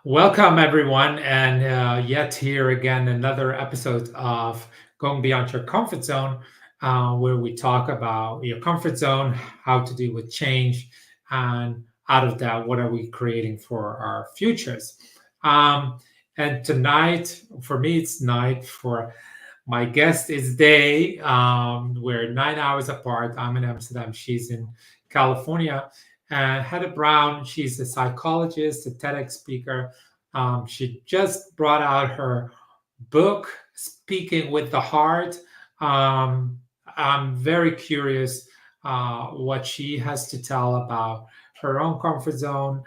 Welcome, everyone, and yet here again another episode of Going Beyond Your Comfort Zone, where we talk about your comfort zone, how to deal with change, and out of that, what are we creating for our futures? Um, and tonight, for me, it's night. For my guest, is day. We're 9 hours apart. I'm in Amsterdam. She's in California. And Heather Browne, she's a psychologist, a TEDx speaker. She just brought out her book, Speaking with the Heart. I'm very curious what she has to tell about her own comfort zone,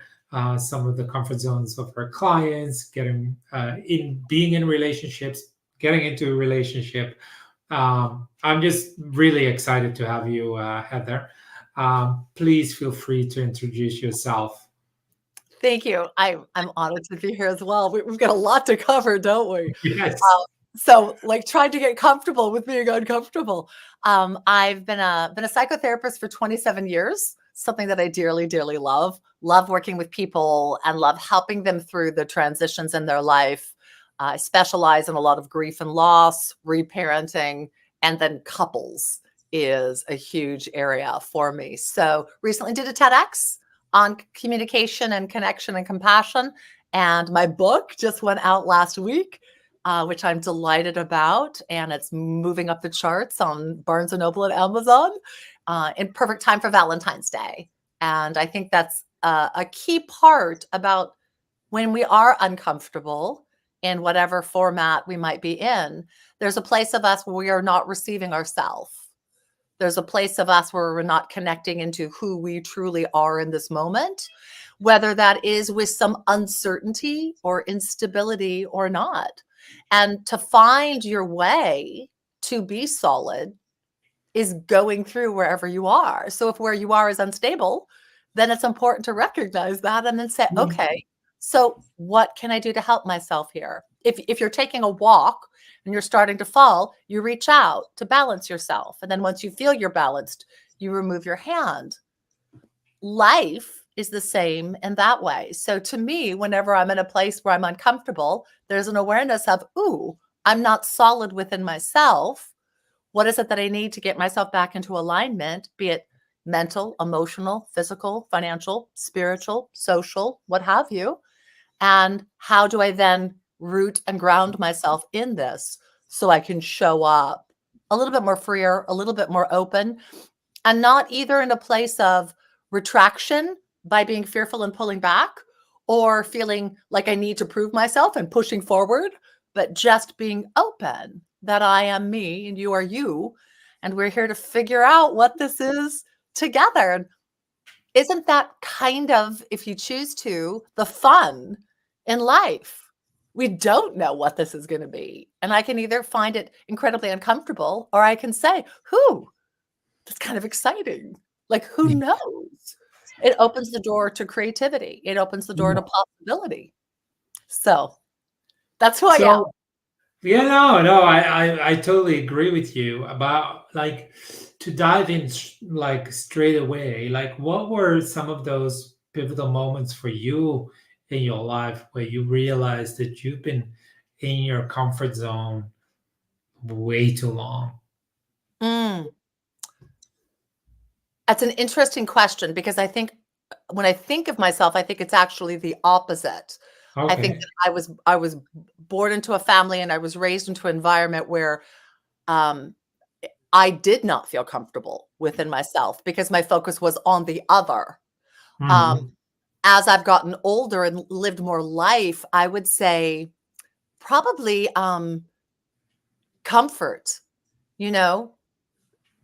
some of the comfort zones of her clients, getting in being in relationships, getting into a relationship. I'm just really excited to have you, Heather. Please feel free to introduce yourself. Thank you. I'm honored to be here as well. We've got a lot to cover, don't we? Yes. So, like, trying to get comfortable with being uncomfortable. I've been a psychotherapist for 27 years. Something that I dearly, dearly love. Love working with people and love helping them through the transitions in their life. I specialize in a lot of grief and loss, reparenting, and then couples is a huge area for me. So, recently did a TEDx on communication and connection and compassion. And my book just went out last week, which I'm delighted about. And it's moving up the charts on Barnes& Noble and Amazon in perfect time for Valentine's Day. And I think that's a key part about when we are uncomfortable in whatever format we might be in, there's a place of us where we are not receiving ourselves. There's a place of us where we're not connecting into who we truly are in this moment, whether that is with some uncertainty or instability or not. And to find your way to be solid is going through wherever you are. So if where you are is unstable, then it's important to recognize that and then say, okay, so what can I do to help myself here? If you're taking a walk and you're starting to fall, you reach out to balance yourself. And then once you feel you're balanced, you remove your hand. Life is the same in that way. So to me, whenever I'm in a place where I'm uncomfortable, there's an awareness of, ooh, I'm not solid within myself. What is it that I need to get myself back into alignment, be it mental, emotional, physical, financial, spiritual, social, what have you? And how do I then root and ground myself in this so I can show up a little bit more freer, a little bit more open, and not either in a place of retraction by being fearful and pulling back or feeling like I need to prove myself and pushing forward, but just being open that I am me and you are you. And we're here to figure out what this is together. And isn't that kind of, if you choose to, the fun in life? We don't know what this is going to be. And I can either find it incredibly uncomfortable or I can say, whoo, that's kind of exciting. Like, who knows? It opens the door to creativity. It opens the door to possibility. So that's who I am. So, yeah, no, I totally agree with you about like to dive in like straight away. Like, what were some of those pivotal moments for you in your life where you realized that you've been in your comfort zone way too long? Mm. That's an interesting question because I think when I think of myself, I think it's actually the opposite. I think Okay. that I was born into a family and I was raised into an environment where um, I did not feel comfortable within myself because my focus was on the other. Um, Hmm. as I've gotten older and lived more life, I would say probably comfort, you know,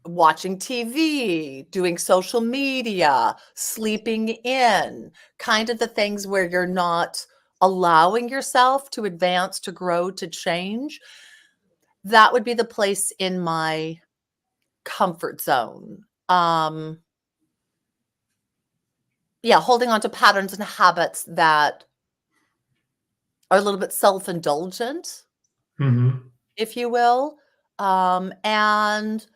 watching TV, doing social media, sleeping in, kind of the things where you're not allowing yourself to advance, to grow, to change. That would be the place in my comfort zone. Yeah, holding on to patterns and habits that are a little bit self-indulgent, Hmm. if you will, and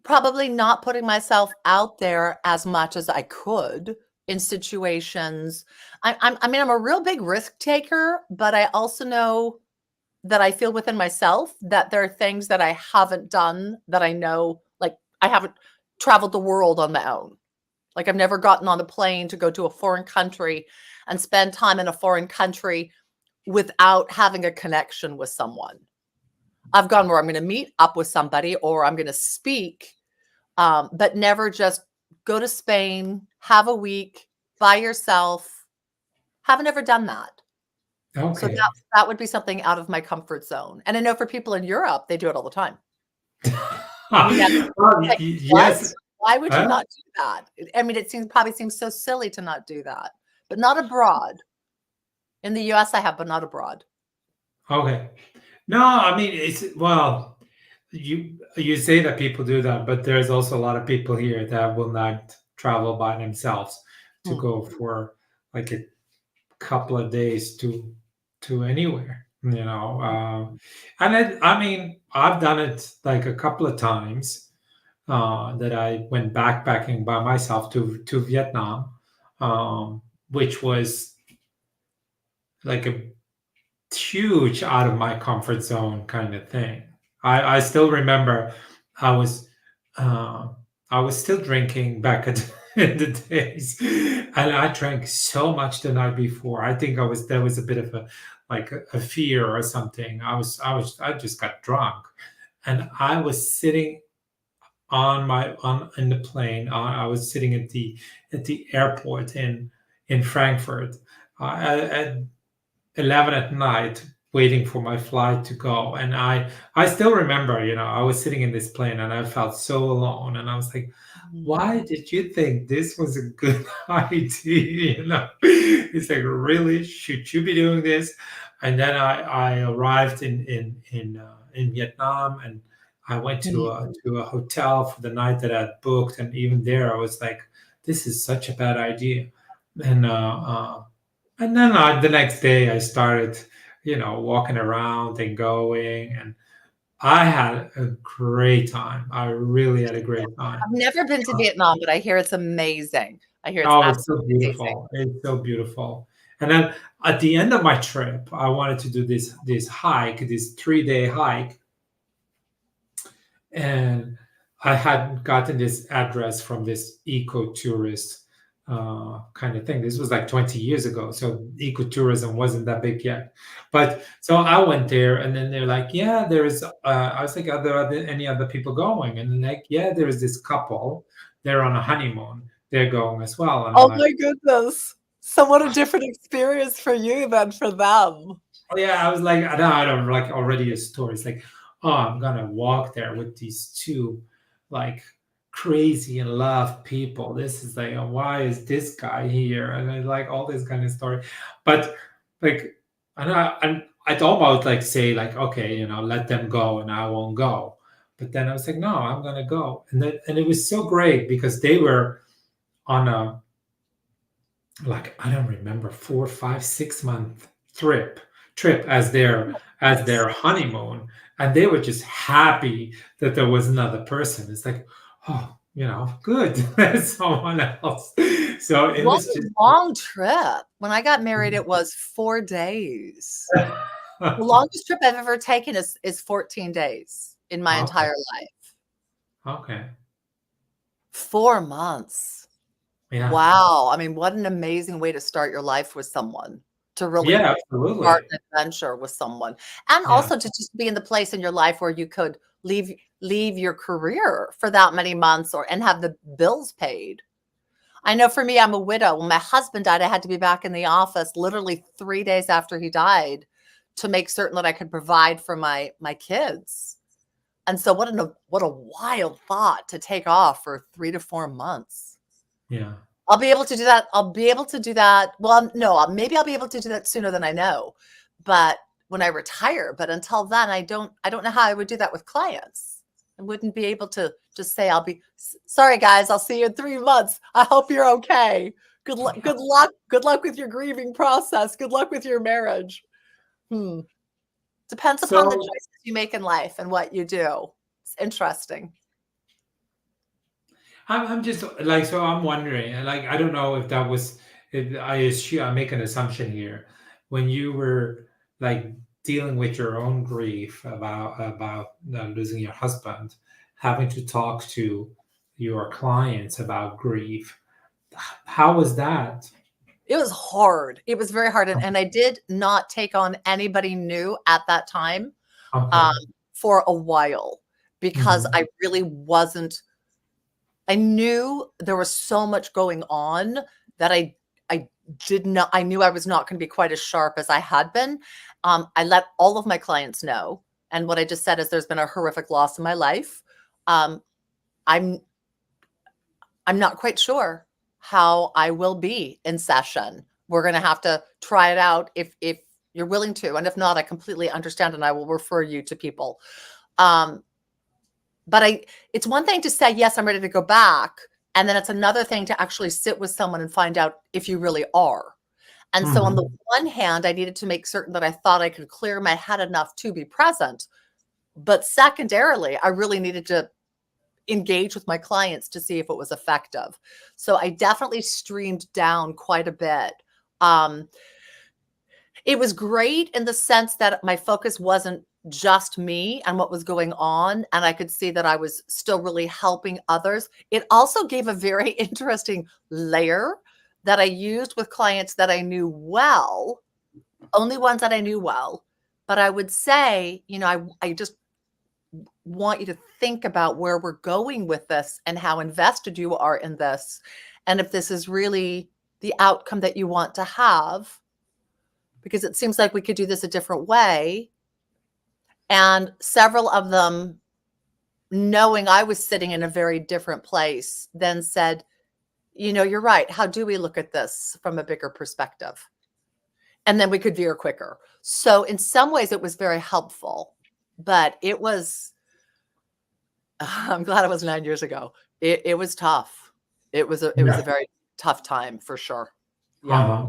probably not putting myself out there as much as I could in situations. I mean, I'm a real big risk taker, but I also know that I feel within myself that there are things that I haven't done that I know, like I haven't traveled the world on my own. Like I've never gotten on a plane to go to a foreign country and spend time in a foreign country without having a connection with someone. I've gone where I'm going to meet up with somebody or I'm going to speak, but never just go to Spain, have a week by yourself. Haven't ever done that. So Okay. that would be something out of my comfort zone. And I know for people in Europe, they do it all the time. And you get Well, like, what? yes. Why would you Huh? not do that? I mean, probably seems so silly to not do that, but not abroad. In the US, I have, but not abroad. Okay. No, I mean it's well, you say that people do that, but there's also a lot of people here that will not travel by themselves to Hmm. go for like a couple of days to anywhere, and I mean, I've done it like a couple of times that I went backpacking by myself to Vietnam, which was like a huge out of my comfort zone kind of thing. I still remember I was uh, I was still drinking back in the days, and I drank so much the night before. I think there was a bit of a like a fear or something. I just got drunk, and I was sitting on in the plane. I was sitting at the airport in Frankfurt. At 11 at night waiting for my flight to go, and I still remember, I was sitting in this plane and I felt so alone, and I was like, why did you think this was a good idea? It's like, really, should you be doing this? And then I arrived in Vietnam, and I went to a hotel for the night that I'd booked, and even there I was like, this is such a bad idea. And and then the next day I started, walking around and going, and I had a great time. I really had a great time. I've never been to Uh, Vietnam, but I hear it's amazing. I hear it's Oh, it's so absolutely amazing. beautiful. It's so beautiful. And then at the end of my trip, I wanted to do this hike, this 3-day hike, and I had gotten this address from this eco-tourist kind of thing. This was like 20 years ago, so ecotourism wasn't that big yet. But so I went there, and then they're like, "Yeah, there's." I was like, "Are there any other people going?" And they're like, "Yeah, there is this couple. They're on a honeymoon. They're going as well." And I'm Oh like, my goodness. So what a different experience for you than for them. "Oh yeah," I was like, I don't like already a story. It's like, "Oh, I'm gonna walk there with these two, like." Crazy in love people. This is like, why is this guy here? And I like all this kind of story, but like, and I'd almost like say like, okay, let them go and I won't go. But then I was like, no, I'm gonna go, and it was so great because they were on a like I don't remember 4, 5, 6 month trip as Nice. their honeymoon, and they were just happy that there was another person. It's like, oh, good, there's someone else. So it What was a just long trip. When I got married, it was 4 days. The longest trip I've ever taken is 14 days in my Okay, entire life. okay, 4 months. yeah, Wow. I mean, what an amazing way to start your life with someone, to really yeah, start absolutely, an adventure with someone, and yeah, also to just be in the place in your life where you could leave your career for that many months and have the bills paid. I know for me, I'm a widow. When my husband died, I had to be back in the office literally 3 days after he died to make certain that I could provide for my kids. And so what a wild thought to take off for 3 to 4 months. yeah. I'll be able to do that. I'll be able to do that. Well, no, maybe I'll be able to do that sooner than I know. But when I retire, but until then, I don't know how I would do that with clients. I wouldn't be able to just say, sorry guys, I'll see you in 3 months. I hope you're okay. Good luck, good luck, good luck with your grieving process. Good luck with your marriage. Hmm. Depends upon the So choices you make in life and what you do. It's interesting. I'm just like, so I'm wondering, and like, I don't know if that was, if I assume, I make an assumption here, when you were like dealing with your own grief about losing your husband, having to talk to your clients about grief. How was that? It was hard. It was very hard, and I did not take on anybody new at that time, um, Okay. for a while because Hmm. I really wasn't. I knew there was so much going on that I did not. I knew I was not going to be quite as sharp as I had been. I let all of my clients know, and what I just said is there's been a horrific loss in my life. Um, I'm I'm not quite sure how I will be in session. We're going to have to try it out if you're willing to, and if not, I completely understand, and I will refer you to people. Um, but it's one thing to say yes, I'm ready to go back, and then it's another thing to actually sit with someone and find out if you really are. And so, on the Hmm. one hand, I needed to make certain that I thought I could clear my head enough to be present. But secondarily, I really needed to engage with my clients to see if it was effective. So I definitely streamed down quite a bit. Um, it was great in the sense that my focus wasn't just me and what was going on, and I could see that I was still really helping others. It also gave a very interesting layer that I used with clients that I knew well, only ones that I knew well. But I would say, I just want you to think about where we're going with this and how invested you are in this. And if this is really the outcome that you want to have, because it seems like we could do this a different way. And several of them, knowing I was sitting in a very different place, then said, you're right. How do we look at this from a bigger perspective? And then we could veer quicker. So in some ways, it was very helpful, but it was, I'm glad it was 9 years ago. It was tough. It was a Yeah. very tough time for sure. Yeah. Uh-huh.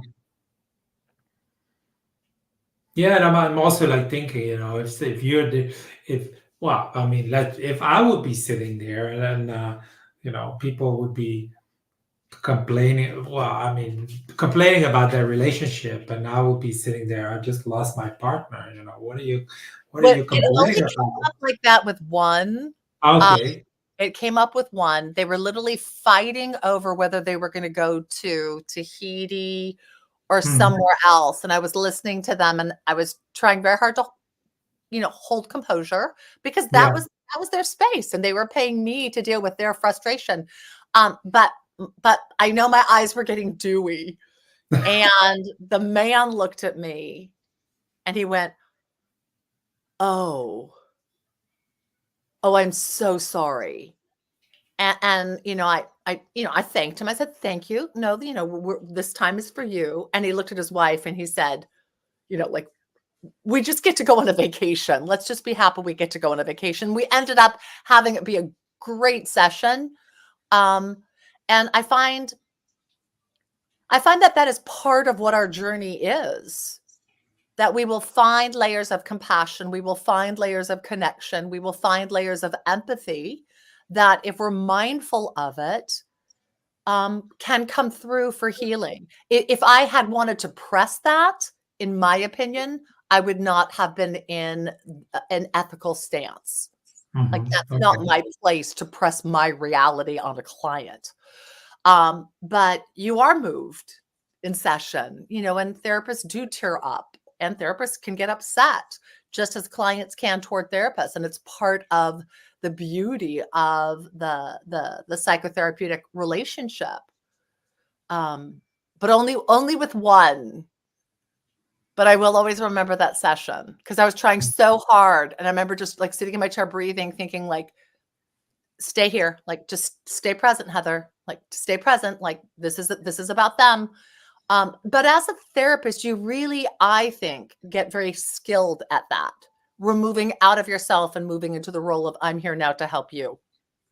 Yeah, and I'm also like thinking, if you're the, if well, I mean, let if I would be sitting there, and then people would be complaining. Well, I mean, complaining about their relationship, and I would be sitting there. I just lost my partner. What are But you it only complaining came about? up like that with one. Uh, Okay. it came up with one. They were literally fighting over whether they were going to go to Tahiti or Hmm. somewhere else. And I was listening to them, and I was trying very hard to, hold composure because that Yeah. was their space, and they were paying me to deal with their frustration. But I know my eyes were getting dewy, and the man looked at me and he went, "Oh, oh, I'm so sorry." And I thanked him. I said, "Thank you. No, this time is for you." And he looked at his wife and he said, like, "We just get to go on a vacation. Let's just be happy we get to go on a vacation." We ended up having it be a great session. Um, and I find that that is part of what our journey is, that we will find layers of compassion, we will find layers of connection, we will find layers of empathy that, if we're mindful of it, can come through for healing. If I had wanted to press that, in my opinion, I would not have been in an ethical stance. Like, Hmm. that's not Okay. my place to press my reality on a client. But you are moved in session, and therapists do tear up, and therapists can get upset just as clients can toward therapists. And it's part of the beauty of the psychotherapeutic relationship. But only with one. But I will always remember that session because I was trying so hard. And I remember just like sitting in my chair breathing, thinking like, stay here, like just stay present, Heather, like stay present, like this is about them. But as a therapist, you really, I think, get very skilled at that, removing out of yourself and moving into the role of, I'm here now to help you,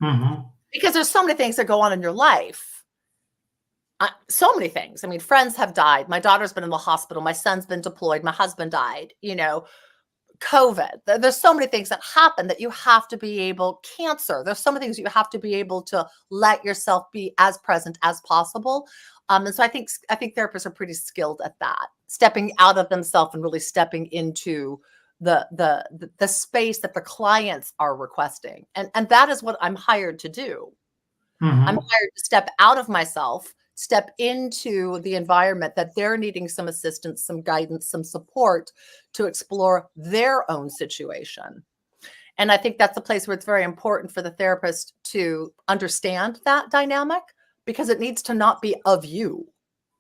Hmm. because there's so many things that go on in your life. So many things. I mean, friends have died. My daughter's been in the hospital. My son's been deployed. My husband died. COVID. There's so many things that happen that you have to be able, cancer. There's so many things you have to be able to let yourself be as present as possible. And so I think therapists are pretty skilled at that, stepping out of themselves and really stepping into the space that the clients are requesting. And that is what I'm hired to do. I'm hired to step out of myself, step into the environment that they're needing some assistance, some guidance, some support to explore their own situation. And I think that's a place where it's very important for the therapist to understand that dynamic, because it needs to not be of you.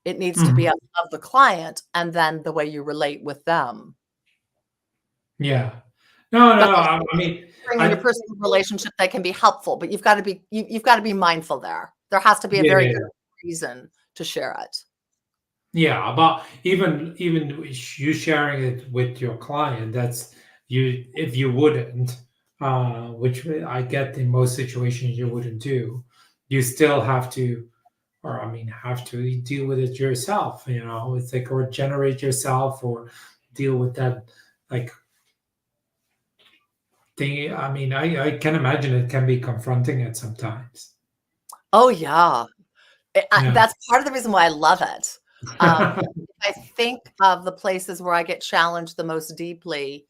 It needs to be of the client, and then the way you relate with them. Yeah. No, But I mean, bring in a I personal relationship that can be helpful, but you've got to be you've got to be mindful there. There has to be a very yeah, good reason to share it. yeah. But even you sharing it with your client, that's you. If you wouldn't, which I get in most situations you wouldn't do, you still have to, or I mean, have to deal with it yourself. You know, it's like, or generate yourself, or deal with that like thing. I mean, I can imagine it can be confronting at sometimes. Oh yeah. Yeah. That's part of the reason why I love it. I think of the places where I get challenged the most deeply,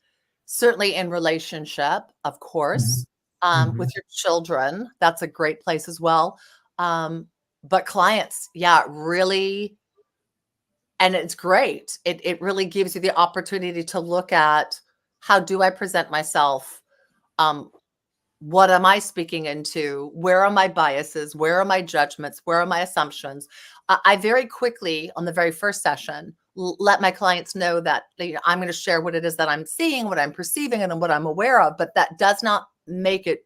certainly in relationship, of Mhm. course, with Mhm. your children. That's a great place as well. But clients, yeah, really, and it's great. It really gives you the opportunity to look at, how do I present myself? Um, what am I speaking into? Where are my biases? Where are my judgments? Where are my assumptions? I very quickly, on the very first session, let my clients know that, you know, I'm going to share what it is that I'm seeing, what I'm perceiving, and what I'm aware of, but that does not make it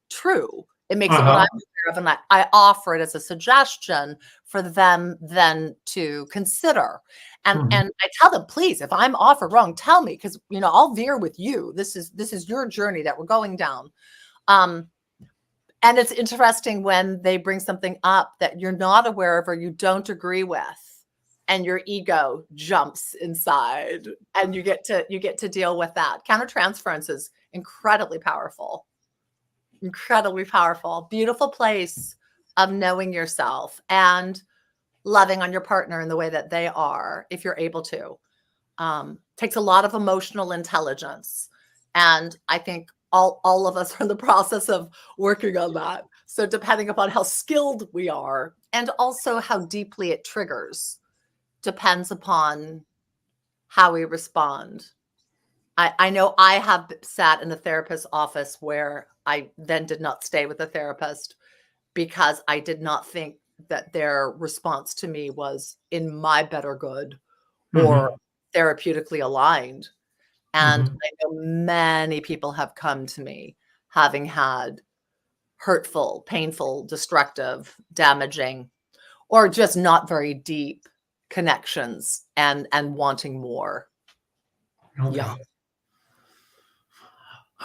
true. It makes it what I'm Uh-huh. aware of, and I offer it as a suggestion for them then to consider. Mhm. And I tell them, please, if I'm off or wrong, tell me, because, you know, I'll veer with you. This is your journey that we're going down. Um, and it's interesting when they bring something up that you're not aware of or you don't agree with, and your ego jumps inside, and you get to deal with that. Countertransference is incredibly powerful. Incredibly powerful. Beautiful place of knowing yourself and loving on your partner in the way that they are, if you're able to. Takes a lot of emotional intelligence. And I think all of us are in the process of working on that. So depending upon how skilled we are, and also how deeply it triggers, depends upon how we respond. I know I have sat in a therapist's office where I then did not stay with the therapist because I did not think that their response to me was in my better good or Mhm. therapeutically aligned. And Mhm. I know many people have come to me having had hurtful, painful, destructive, damaging, or just not very deep connections, and wanting more. Yeah. Okay.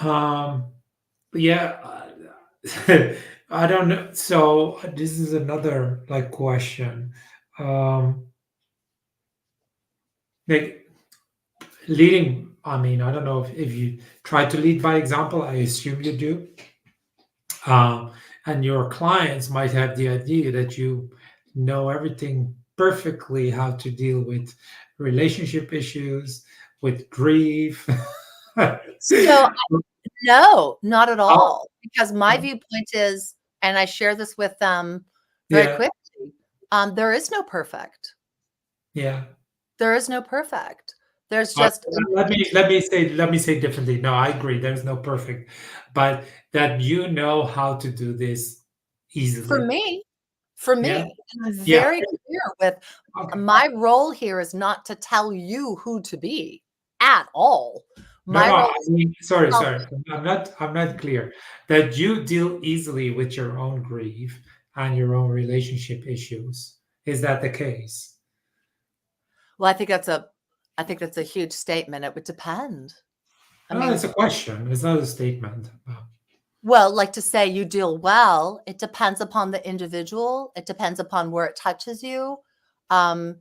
Um, yeah, I don't know. So this is another like question. Um, like leading, I mean, I don't know if you try to lead by example. I assume you do. Um, and your clients might have the idea that you know everything perfectly how to deal with relationship issues, with grief. So no, not at Oh, all. Because my viewpoint is, and I share this with them very yeah, quickly, there is no perfect. yeah. There is no perfect. There's Uh, just an let me say differently. No, I agree. There's no perfect, but that you know how to do this for easily. me, for Yeah, me, and I'm yeah. very clear with Okay. my role here is not to tell you who to be at all. No, My no. role I is mean, to sorry, help. sorry. I'm not clear. That you deal easily with your own grief and your own relationship issues. Is that the case? Well, I think that's a huge statement. It would depend. I No, it's mean, a question. It's not a statement. well, like to say you deal well, it depends upon the individual. It depends upon where it touches you. Um,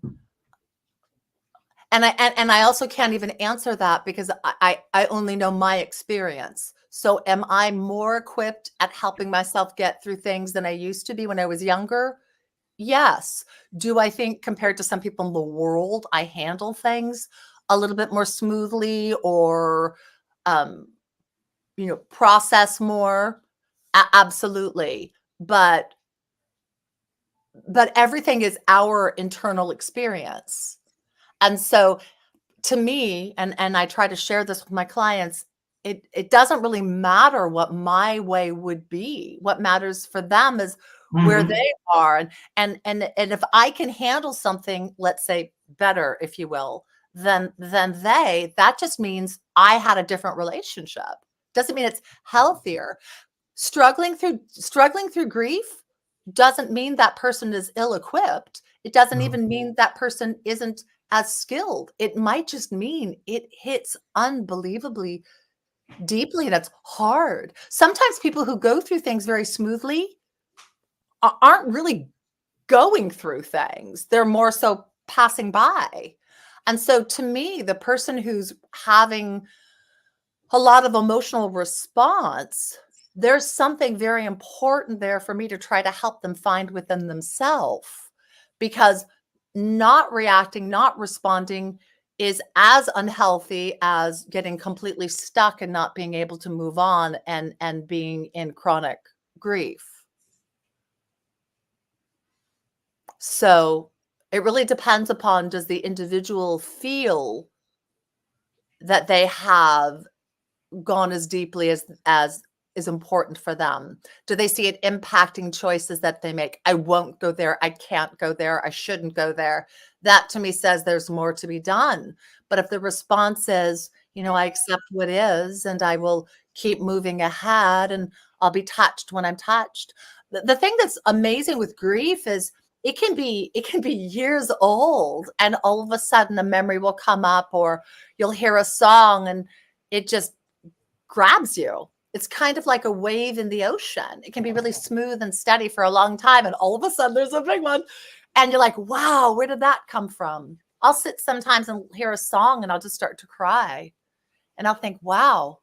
And I also can't even answer that because I only know my experience. So am I more equipped at helping myself get through things than I used to be when I was younger? Yes. Do I think compared to some people in the world, I handle things a little bit more smoothly or um, process more? Absolutely. But everything is our internal experience. And so to me, and I try to share this with my clients, it doesn't really matter what my way would be. What matters for them is where Mhm. they are. And if I can handle something, let's say better, if you will, than they, that just means I had a different relationship. Doesn't mean it's healthier. Struggling through grief doesn't mean that person is ill-equipped. It doesn't No. even mean that person isn't as skilled. It might just mean it hits unbelievably deeply and it's hard. Sometimes people who go through things very smoothly aren't really going through things. They're more so passing by. And so to me, the person who's having a lot of emotional response, there's something very important there for me to try to help them find within themselves, because not reacting, not responding is as unhealthy as getting completely stuck and not being able to move on and being in chronic grief. So it really depends upon, does the individual feel that they have gone as deeply as is important for them? Do they see it impacting choices that they make? I won't go there. I can't go there. I shouldn't go there. That to me says there's more to be done. But if the response is, I accept what is and I will keep moving ahead and I'll be touched when I'm touched. The thing that's amazing with grief is it can be years old and all of a sudden a memory will come up, or you'll hear a song and it just grabs you. It's kind of like a wave in the ocean. It can be really smooth and steady for a long time, and all of a sudden there's a big one. And you're like, wow, where did that come from? I'll sit sometimes and hear a song and I'll just start to cry. And I'll think, wow.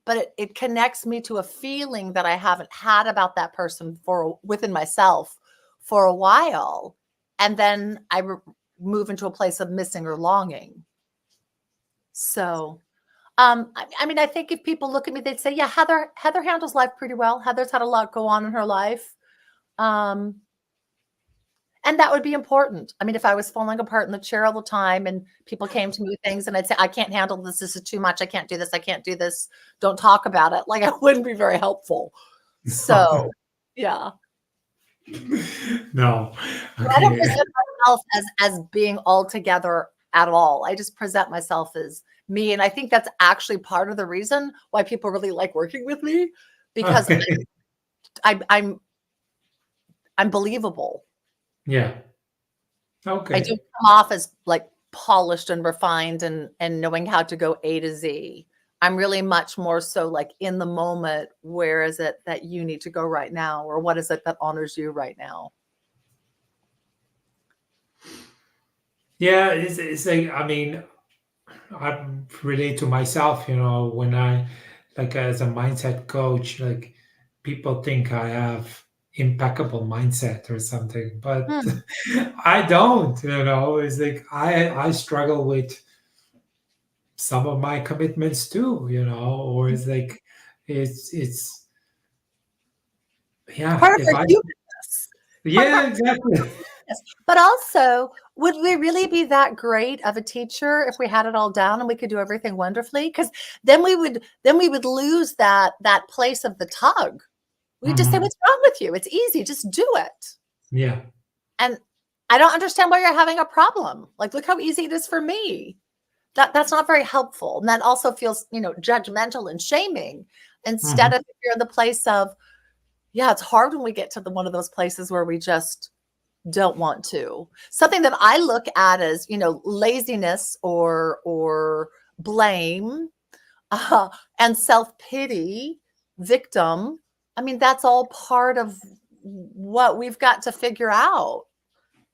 But it connects me to a feeling that I haven't had about that person within myself for a while. And then I move into a place of missing or longing. So I mean, I think if people look at me, they'd say, yeah, Heather handles life pretty well. Heather's had a lot go on in her life. Um, and that would be important. I mean, if I was falling apart in the chair all the time and people came to me with things and I'd say, I can't handle this. This is too much. I can't do this. I can't do this. Don't talk about it. Like, I wouldn't be very helpful. So, yeah. No. I don't Okay. present myself as being altogether at all. I just present myself as me. And I think that's actually part of the reason why people really like working with me, because Okay. I'm believable. Yeah. I do Okay. come off as like polished and refined and knowing how to go A to Z. I'm really much more so like in the moment, where is it that you need to go right now? Or what is it that honors you right now? Yeah, it's like, I mean, I relate to myself, when I, like, as a mindset coach, like, people think I have impeccable mindset or something, but Hmm. I don't, it's like I struggle with some of my commitments too, or it's like it's It's yeah, part of if our I humanness. yeah, exactly. Yes. But also, would we really be that great of a teacher if we had it all down and we could do everything wonderfully? Because then we would lose that place of the tug. We'd just say, Mhm. "What's wrong with you? It's easy. Just do it." Yeah. And I don't understand why you're having a problem. Like, look how easy it is for me. That's not very helpful. And that also feels, judgmental and shaming, instead Mhm. of if you're in the place of, yeah, it's hard when we get to one of those places where we just don't want to. Something that I look at as, laziness or blame, uh, and self-pity, victim. I mean, that's all part of what we've got to figure out.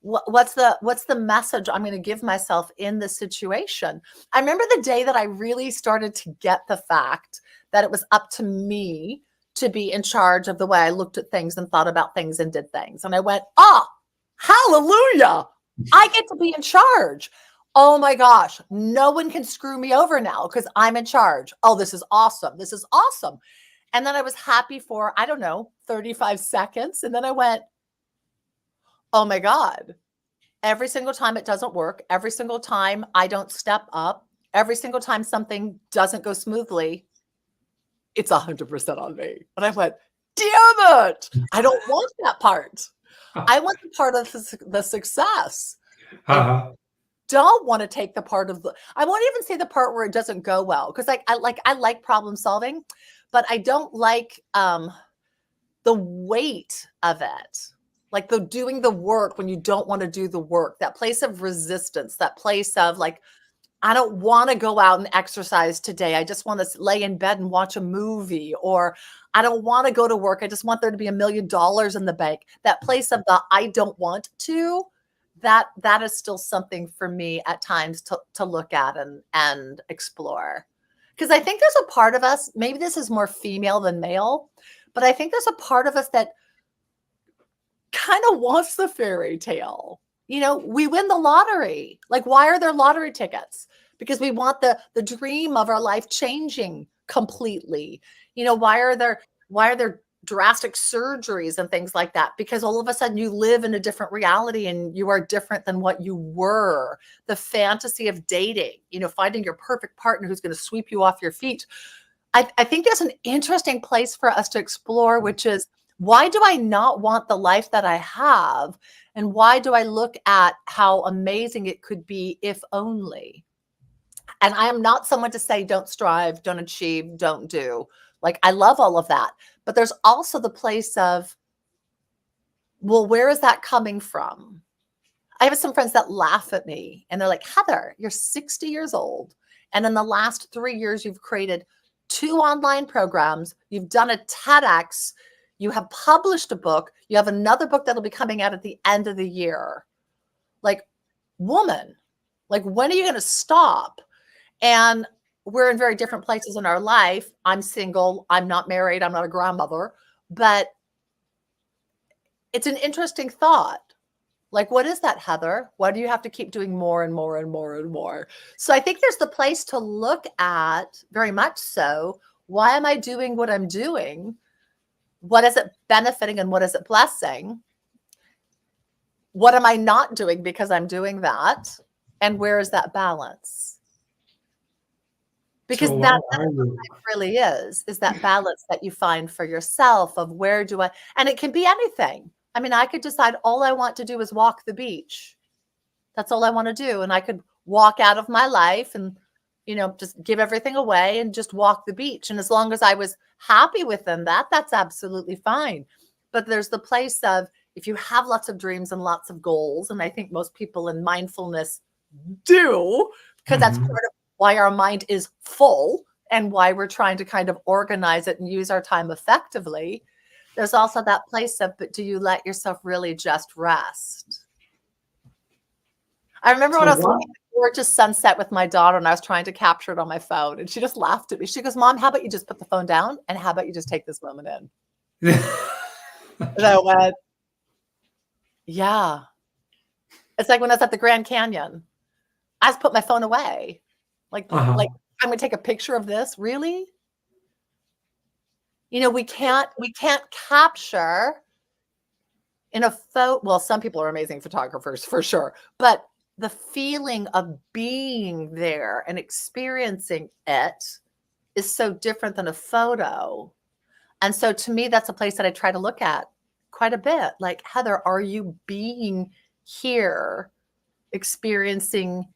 what's the message I'm going to give myself in this situation? I remember the day that I really started to get the fact that it was up to me to be in charge of the way I looked at things and thought about things and did things. And I went, oh, hallelujah. I get to be in charge. Oh my gosh, no one can screw me over now because I'm in charge. Oh, this is awesome. This is awesome. And then I was happy for, I don't know, 35 seconds. And then I went, oh my God, every single time it doesn't work, every single time I don't step up, every single time something doesn't go smoothly, it's 100% on me. And I went, damn it. I don't want that part. I want the part of the success. I don't want to take the part of I won't even say the part where it doesn't go well. Cause I like problem solving, but I don't like the weight of it. Like the doing the work when you don't want to do the work, that place of resistance, that place of like, I don't want to go out and exercise today. I just want to lay in bed and watch a movie, or I don't want to go to work. I just want there to be $1 million in the bank. That place of the I don't want to, that is still something for me at times to look at and explore. Because I think there's a part of us, maybe this is more female than male, but I think there's a part of us that kind of wants the fairy tale. You know, we win the lottery. Like, why are there lottery tickets? Because we want the dream of our life changing completely. You know, why are there drastic surgeries and things like that? Because all of a sudden you live in a different reality and you are different than what you were. The fantasy of dating, you know, finding your perfect partner who's going to sweep you off your feet. I think there's an interesting place for us to explore, which is, why do I not want the life that I have? And why do I look at how amazing it could be if only? And I am not someone to say, don't strive, don't achieve, don't do. Like, I love all of that. But there's also the place of, well, where is that coming from? I have some friends that laugh at me and they're like, Heather, you're 60 years old. And in the last 3 years, you've created 2 online programs. You've done a TEDx. You have published a book. You have another book that'll be coming out at the end of the year. Like, woman, like, when are you going to stop? And we're in very different places in our life. I'm single. I'm not married. I'm not a grandmother. But it's an interesting thought. Like, what is that, Heather? Why do you have to keep doing more and more and more and more? So I think there's the place to look at, very much so, why am I doing what I'm doing? What is it benefiting and what is it blessing? What am I not doing because I'm doing that? And where is that balance? Because So that's what it really is that balance that you find for yourself of, where do I, and it can be anything. I mean, I could decide all I want to do is walk the beach. That's all I want to do. And I could walk out of my life and, you know, just give everything away and just walk the beach. And as long as I was happy within that, that's absolutely fine. But there's the place of, if you have lots of dreams and lots of goals, and I think most people in mindfulness do, because that's part of why our mind is full and why we're trying to kind of organize it and use our time effectively. There's also that place of, but do you let yourself really just rest? I remember when I was looking at the gorgeous sunset with my daughter and I was trying to capture it on my phone, and she just laughed at me. She goes, Mom, how about you just put the phone down and how about you just take this moment in? And I went, yeah. It's like when I was at the Grand Canyon, I just put my phone away. Like I'm going to take a picture of this. Really? You know, we can't capture in a photo. Well, some people are amazing photographers for sure, but the feeling of being there and experiencing it is so different than a photo. And so to me, that's a place that I try to look at quite a bit. Like, Heather, are you being here, experiencing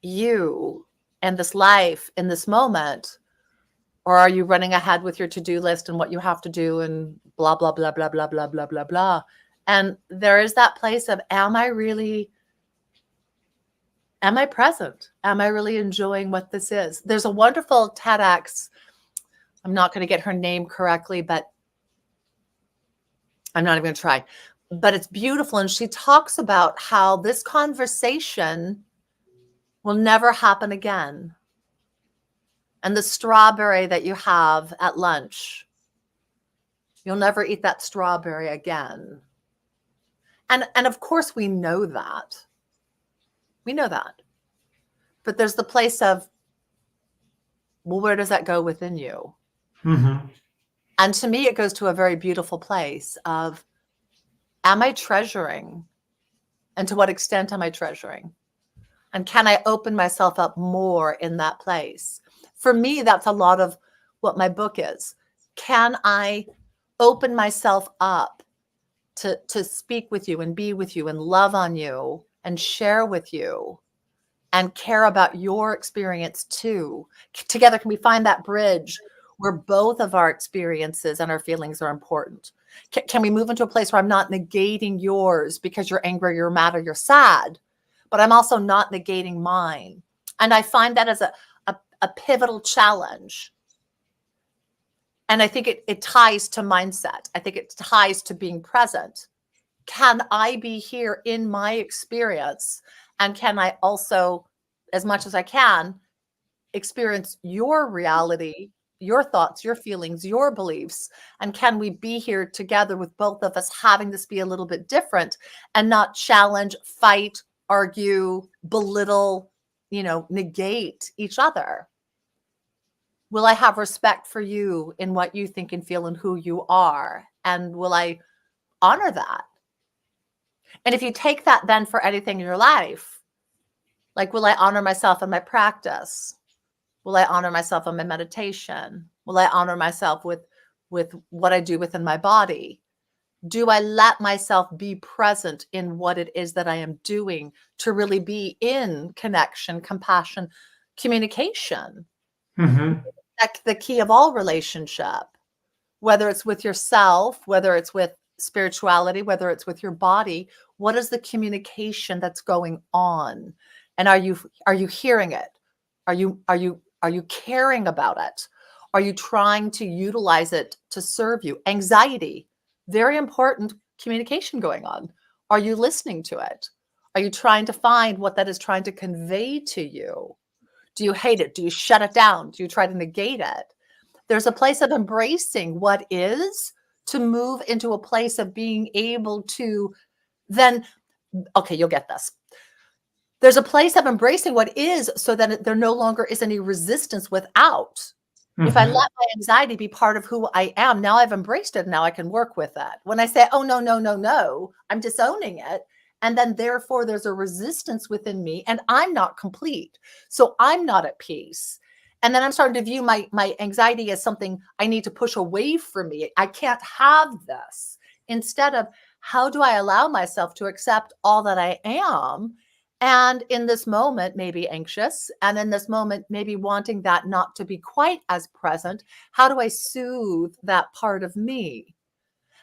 you and this life in this moment? Or are you running ahead with your to-do list and what you have to do and blah, blah, blah, blah, blah, blah, blah, blah, blah. And there is that place of, am I present? Am I really enjoying what this is? There's a wonderful TEDx. I'm not going to get her name correctly, but I'm not even going to try. but it's beautiful. And she talks about how this conversation will never happen again. And the strawberry that you have at lunch, you'll never eat that strawberry again. And of course we know that. We know that. But there's the place of, well, where does that go within you? Mm-hmm. And to me, it goes to a very beautiful place of, am I treasuring? And to what extent am I treasuring? And can I open myself up more in that place? For me, that's a lot of what my book is. Can I open myself up to speak with you and be with you and love on you and share with you and care about your experience too? Together, can we find that bridge where both of our experiences and our feelings are important? Can we move into a place where I'm not negating yours because you're angry, you're mad, or you're sad, but I'm also not negating mine? And I find that as a pivotal challenge. And I think it ties to mindset. I think it ties to being present. Can I be here in my experience? And can I also, as much as I can, experience your reality, your thoughts, your feelings, your beliefs? And can we be here together with both of us having this be a little bit different and not challenge, fight, argue, belittle, negate each other? Will I have respect for you in what you think and feel and who you are? And will I honor that? And if you take that then for anything in your life, like, will I honor myself in my practice? Will I honor myself in my meditation? Will I honor myself with what I do within my body? Do I let myself be present in what it is that I am doing to really be in connection, compassion, communication? Mm-hmm. That's the key of all relationship, whether it's with yourself, whether it's with spirituality, whether it's with your body. What is the communication that's going on? And are you hearing it? Are you caring about it? Are you trying to utilize it to serve you? Anxiety, very important communication going on. Are you listening to it? Are you trying to find what that is trying to convey to you? Do you hate it? Do you shut it down? Do you try to negate it? There's a place of embracing what is to move into a place of being able to then, okay, you'll get this. There's a place of embracing what is so that there no longer is any resistance without. Mm-hmm. If I let my anxiety be part of who I am, now I've embraced it. Now I can work with it. When I say, oh, no, no, no, no, I'm disowning it. And then therefore there's a resistance within me and I'm not complete. So I'm not at peace. And then I'm starting to view my anxiety as something I need to push away from me. I can't have this. Instead of, how do I allow myself to accept all that I am? And in this moment, maybe anxious. And in this moment, maybe wanting that not to be quite as present. How do I soothe that part of me?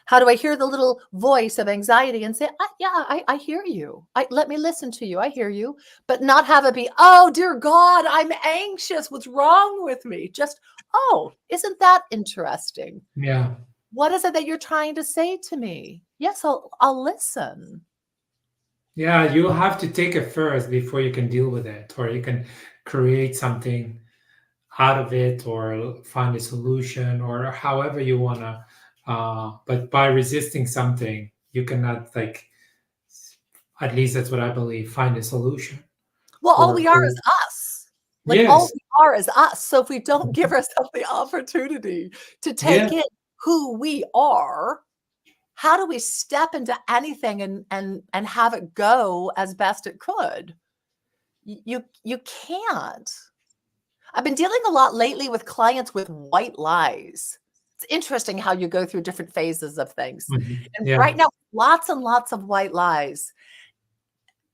How do I hear the little voice of anxiety and say, I hear you. Let me listen to you. I hear you. But not have it be, oh, dear God, I'm anxious. What's wrong with me? Just, oh, isn't that interesting? Yeah. What is it that you're trying to say to me? Yes, I'll listen. Yeah, you have to take it first before you can deal with it, or you can create something out of it, or find a solution, or however you wanna. But by resisting something, you cannot, like, at least that's what I believe, find a solution. Well, all Or we are is us. Like, all yes, we are is us. So if we don't give ourselves the opportunity to take yeah, in who we are, how do we step into anything and have it go as best it could? You can't. I've been dealing a lot lately with clients with white lies. It's interesting how you go through different phases of things. mhm, And yeah, right now, lots and lots of white lies.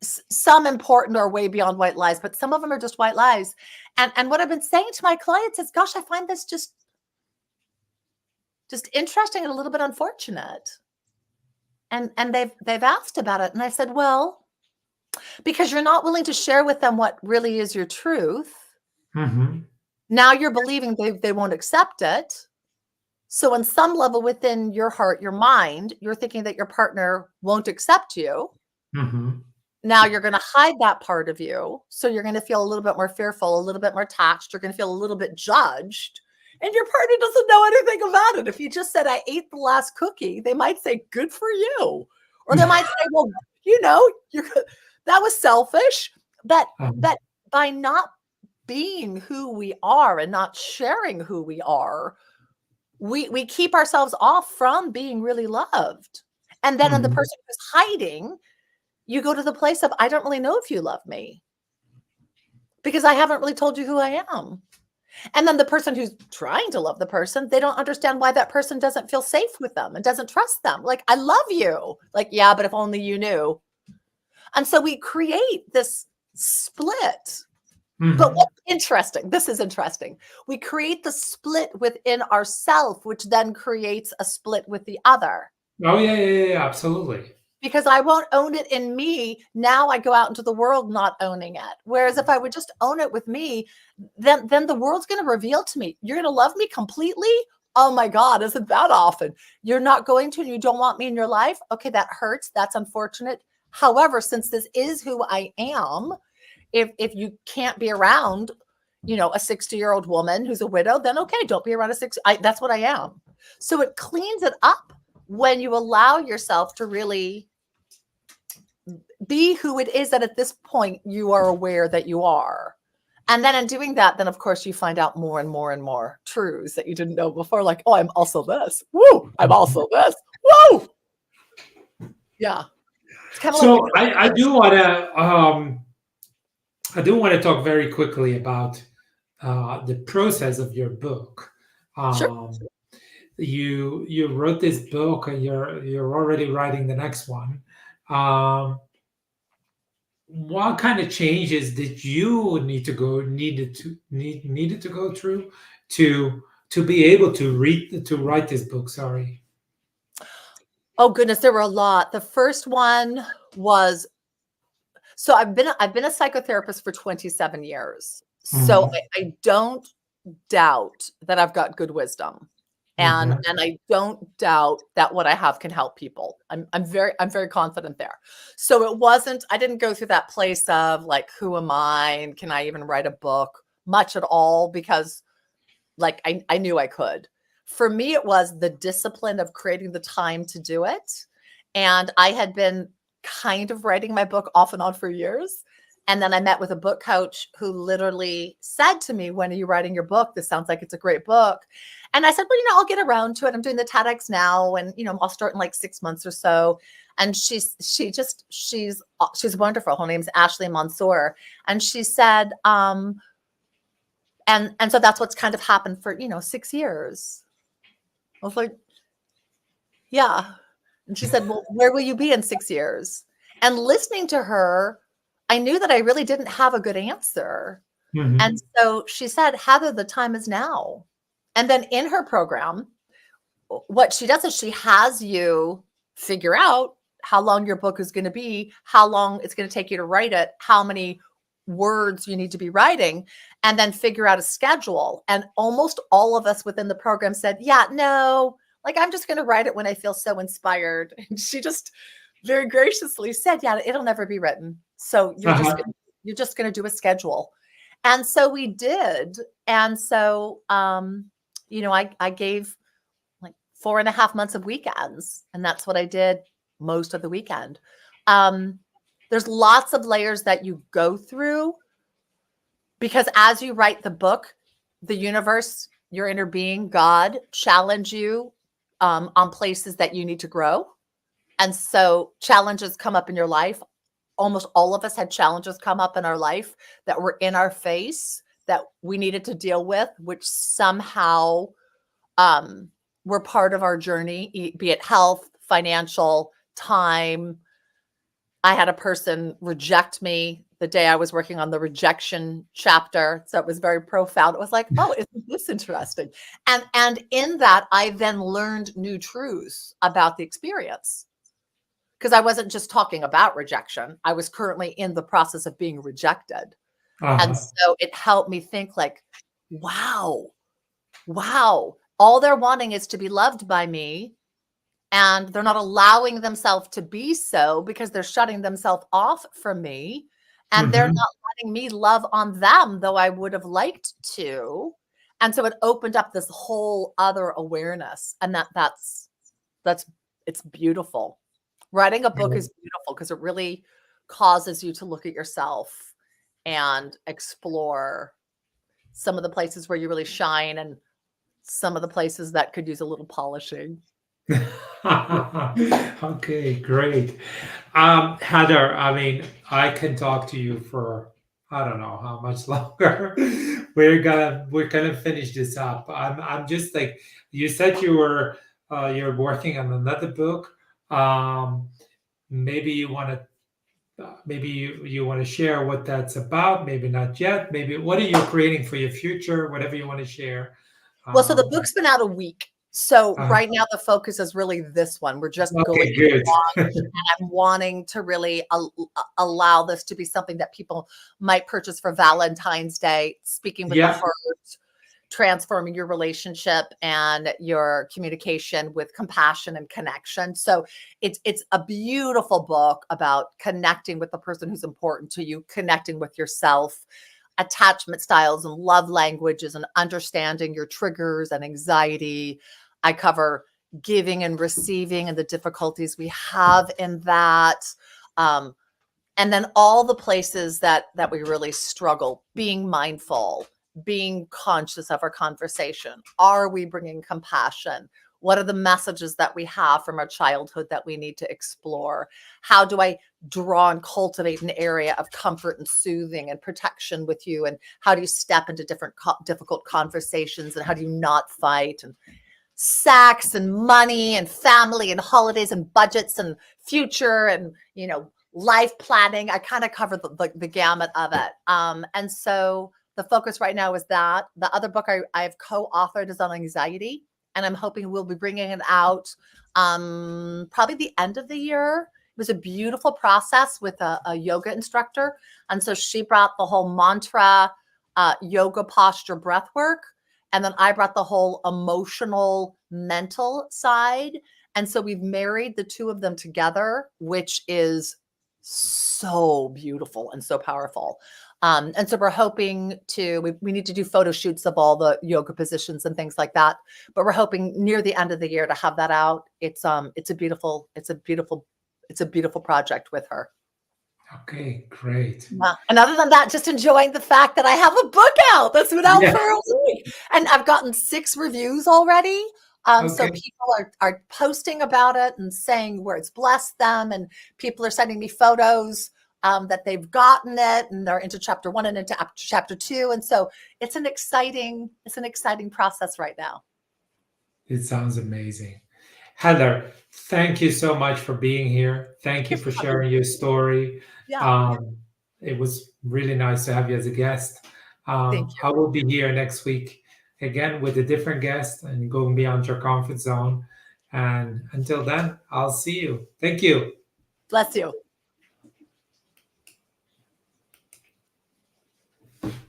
Some important are way beyond white lies, but some of them are just white lies. And what I've been saying to my clients is, gosh, I find this just interesting and a little bit unfortunate. And they've asked about it. And I said, well, because you're not willing to share with them what really is your truth. hmm Now you're believing they won't accept it. So on some level within your heart, your mind, you're thinking that your partner won't accept you. Mm-hmm. Now you're going to hide that part of you. So you're going to feel a little bit more fearful, a little bit more attached. You're going to feel a little bit judged. And your partner doesn't know anything about it. If you just said, I ate the last cookie, they might say, good for you. Or they might say, well, that was selfish. But by not being who we are and not sharing who we are, we keep ourselves off from being really loved. And then on the person who's hiding, you go to the place of, I don't really know if you love me because I haven't really told you who I am. And then the person who's trying to love the person, they don't understand why that person doesn't feel safe with them and doesn't trust them. Like, I love you. Like, yeah, but if only you knew. And so we create this split. But what's interesting, this is interesting. We create the split within ourself, which then creates a split with the other. Oh, yeah, absolutely. Because I won't own it in me. Now I go out into the world not owning it. Whereas if I would just own it with me, then the world's going to reveal to me, you're going to love me completely. Oh my God, isn't that often? You're not going to, and you don't want me in your life. Okay, that hurts. That's unfortunate. However, since this is who I am, if you can't be around, a 60-year-old woman who's a widow, then okay, don't be around that's what I am. So it cleans it up when you allow yourself to really be who it is that at this point you are aware that you are. And then in doing that, then of course you find out more and more and more truths that you didn't know before. Like, oh, I'm also this. Woo! I'm also this. Woo! Yeah. It's kind of So I do want to talk very quickly about the process of your book. Sure. You wrote this book, and you're already writing the next one. What kind of changes did you needed to go through to be able to write this book? Sorry. Oh goodness, there were a lot. The first one was, so I've been a psychotherapist for 27 years. So I don't doubt that I've got good wisdom. And I don't doubt that what I have can help people. I'm very confident there. So I didn't go through that place of like, who am I? And can I even write a book much at all? Because like, I knew I could. For me, it was the discipline of creating the time to do it. And I had been kind of writing my book off and on for years. And then I met with a book coach who literally said to me, when are you writing your book? This sounds like it's a great book. And I said, well, I'll get around to it. I'm doing the TEDx now. And, I'll start in like 6 months or so. And she's wonderful. Her name's Ashley Mansour. And she said, and so that's what's kind of happened for, 6 years. I was like, yeah. And she said, well, where will you be in 6 years? And listening to her, I knew that I really didn't have a good answer. And so she said, Heather, the time is now. And then in her program, what she does is she has you figure out how long your book is going to be, how long it's going to take you to write it, how many words you need to be writing, and then figure out a schedule. And almost all of us within the program said, yeah, no, like I'm just going to write it when I feel so inspired. And she just very graciously said, yeah, it'll never be written. So you're just going to do a schedule. And so we did. And so, I gave like 4.5 months of weekends, and that's what I did most of the weekend. There's lots of layers that you go through because as you write the book, the universe, your inner being, God, challenge you on places that you need to grow. And so challenges come up in your life. Almost all of us had challenges come up in our life that were in our face that we needed to deal with, which somehow were part of our journey, be it health, financial, time. I had a person reject me the day I was working on the rejection chapter. So it was very profound. It was like, oh, isn't this interesting? And in that, I then learned new truths about the experience. Because I wasn't just talking about rejection. I was currently in the process of being rejected. And so it helped me think like, wow. all they're wanting is to be loved by me, and they're not allowing themselves to be so because they're shutting themselves off from me, and they're Mhm. not letting me love on them, though I would have liked to. And so it opened up this whole other awareness, and that's it's beautiful. Writing a book is beautiful because it really causes you to look at yourself and explore some of the places where you really shine and some of the places that could use a little polishing. Okay, great. Heather, I mean, I can talk to you for I don't know how much longer. We're gonna finish this up. I'm just like you said you're working on another book. Um, maybe you want to maybe you want to share what that's about. Maybe not yet. Maybe what are you creating for your future? Whatever you want to share. Well, so the Um, book's been out a week. So uh, right now the focus is really this one. We're just going okay, good. and I'm wanting to really allow this to be something that people might purchase for Valentine's Day, speaking with the Yeah. heart, transforming your relationship and your communication with compassion and connection. So it's a beautiful book about connecting with the person who's important to you, connecting with yourself, attachment styles and love languages, and understanding your triggers and anxiety. I cover giving and receiving and the difficulties we have in that. Um, and then all the places that we really struggle, being mindful, being conscious of our conversation. Are we bringing compassion? What are the messages that we have from our childhood that we need to explore? How do I draw and cultivate an area of comfort and soothing and protection with you? And how do you step into different difficult conversations? And how do you not fight? And sex and money and family and holidays and budgets and future and life planning. I kind of cover the gamut of it. And so the focus right now is that. The other book I've co-authored is on anxiety, and I'm hoping we'll be bringing it out probably the end of the year. It was a beautiful process with a yoga instructor, and so she brought the whole mantra, yoga posture, breath work. And then I brought the whole emotional, mental side. And so we've married the two of them together, which is so beautiful and so powerful. And so we're hoping we need to do photo shoots of all the yoga positions and things like that. But we're hoping near the end of the year to have that out. It's a beautiful project with her. Okay, great. Yeah. And other than that, just enjoying the fact that I have a book out that's been out Yeah. for a week. And I've gotten 6 reviews already. So Okay. people are posting about it and saying where it's blessed them. And people are sending me photos that they've gotten it and they're into chapter 1 and into chapter 2. And so it's an exciting process right now. It sounds amazing. Heather, thank you so much for being here. Thank you for sharing your story. Yeah. Um, it was really nice to have you as a guest. Thank you. I will be here next week again with a different guest and going beyond your comfort zone. And until then, I'll see you. Thank you. Bless you.